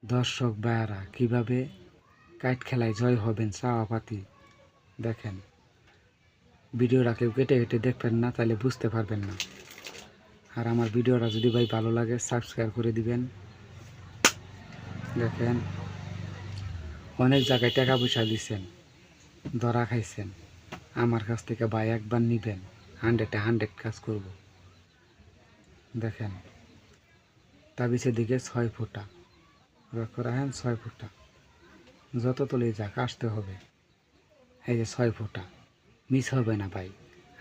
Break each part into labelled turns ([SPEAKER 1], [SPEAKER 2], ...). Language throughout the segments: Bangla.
[SPEAKER 1] দর্শক ভাইয়ারা কিভাবে কাইট খেলায় জয় হবেন চাওয়াপাতি দেখেন। ভিডিওটা কেউ কেটে কেটে দেখবেন না, তাহলে বুঝতে পারবেন না। আর আমার ভিডিওটা যদি ভাই ভালো লাগে সাবস্ক্রাইব করে দিবেন। দেখেন, অনেক জায়গায় টাকা পয়সা দিচ্ছেন, ধরা খাইছেন। আমার কাছ থেকে ভাই একবার নিবেন, 100 কাজ করব। দেখেন, তাবিজের দিকে 6 ফুটা লক্ষ্য রাখেন, 6 ফুটা যত তলে যাক আসতে হবে। এই যে 6 ফুটা মিস হবে না ভাই,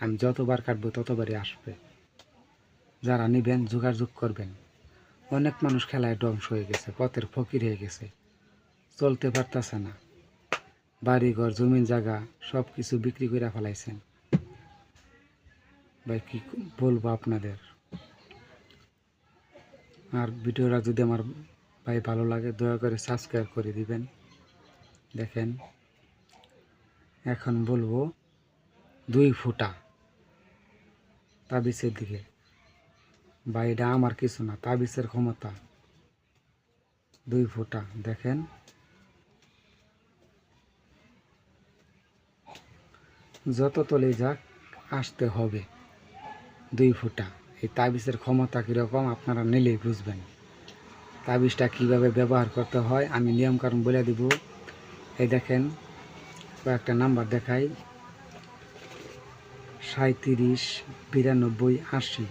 [SPEAKER 1] আমি যতবার কাটবো ততবারই আসবে। যারা নিবেন যোগাযোগ করবেন। অনেক মানুষ খেলায় ধ্বংস হয়ে গেছে, পথের ফকির হয়ে গেছে, চলতে পারতেছে না। বাড়িঘর জমিন জায়গা সব কিছু বিক্রি করে ফেলাইছেন। ভাই কি বলবো আপনাদের। আর ভিডিওটা যদি আমার ভাই ভালো লাগে দয়া করে সাবস্ক্রাইব করে দিবেন। দেখেন, এখন বলবো 2 ফুটা তাবিজের দিকে। ভাই এটা আমার কিছু না, তাবিজের ক্ষমতা। 2 ফুটা দেখেন, যত তলে যাক আসতে হবে। 2 ফুটা এই তাবিজের ক্ষমতা কীরকম আপনারা নিলেই বুঝবেন। তাবিজটা কীভাবে ব্যবহার করতে হয় আমি নিয়মকানুন বলে দিব। এই দেখেন, কয়েকটা নাম্বার দেখাই, 37, 92, 80।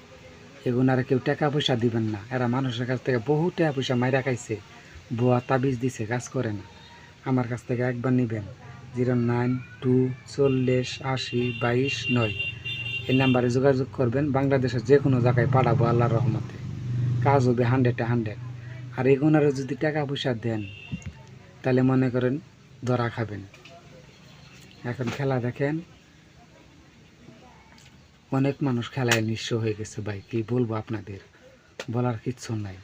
[SPEAKER 1] এগুনারা কেউ টাকা পয়সা দিবেন না। এরা মানুষের কাছ থেকে বহু টাকা পয়সা মাইরা খাইছে, ভুয়া তাবিজ দিছে, কাজ করে না। আমার কাছ থেকে একবার নেবেন, 092 40 80 22 9। এই নাম্বারে যোগাযোগ করবেন। বাংলাদেশের যে কোনো জায়গায় পাঠাবো আল্লাহর রহমতে, কাজ হবে 100। আর এগুনারা যদি টাকা পয়সা দেন তাহলে মনে করেন ধরা খাবেন। এখন খেলা দেখেন, অনেক মানুষ খেলায় নিঃস্ব হয়ে গেছে ভাই, কি বলবো আপনাদের, বলার কিচ্ছু নাই।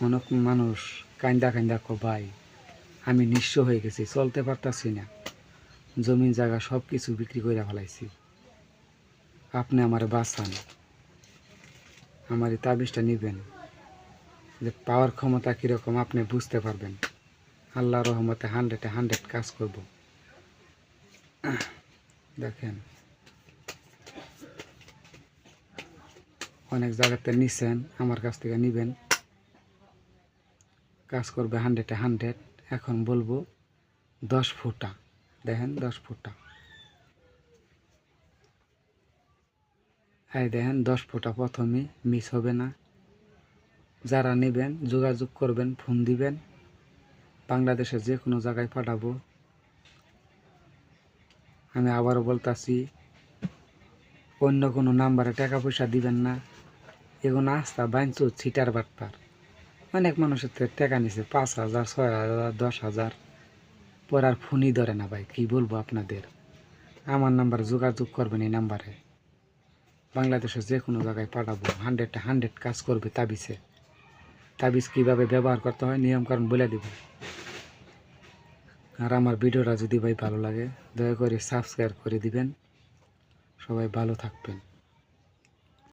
[SPEAKER 1] অনেক মানুষ কান্দা কান্দা ভাই আমি নিঃস্ব হয়ে গেছি, চলতে পারতাছি না, জমিন জায়গা সব কিছু বিক্রি করে ফেলাইছি, আপনি আমার বাঁচান। আমার এই তাবিজটা নেবেন, যে পাওয়ার ক্ষমতা কীরকম আপনি বুঝতে পারবেন। আল্লাহ রহমতে 100 কাজ করব। দেখেন, অনেক জায়গাতে নিছেন, আমার কাছ থেকে নেবেন, কাজ করবে 100। এখন বলবো 10 ফুটা দেখেন, 10 ফুটা। এই দেখেন 10 ফুটা প্রথমে মিস হবে না। যারা নেবেন যোগাযোগ করবেন, ফোন দিবেন, বাংলাদেশের যে কোনো জায়গায় পাঠাবো। আমি আবারও বলতাছি, অন্য কোনো নাম্বারে টাকা পয়সা দিবেন না। এগুলো আস্তা বাইঞ্চ ছিটার বাটপার। অনেক মানুষের টাকা নিছে 5,000 6,000 10,000, পর আর ফোনই ধরে না ভাই, কি বলবো আপনাদের। আমার নাম্বারে যোগাযোগ করবেন, এই নাম্বারে বাংলাদেশের যে কোনো জায়গায় পাঠাবো, 100 কাজ করবে তাবিজে। তাবিজ কীভাবে ব্যবহার করতে হয় নিয়মকানুন বলে দিব। আর আমার ভিডিওটা যদি ভাই ভালো লাগে দয়া করে সাবস্ক্রাইব করে দিবেন। সবাই ভালো থাকবেন।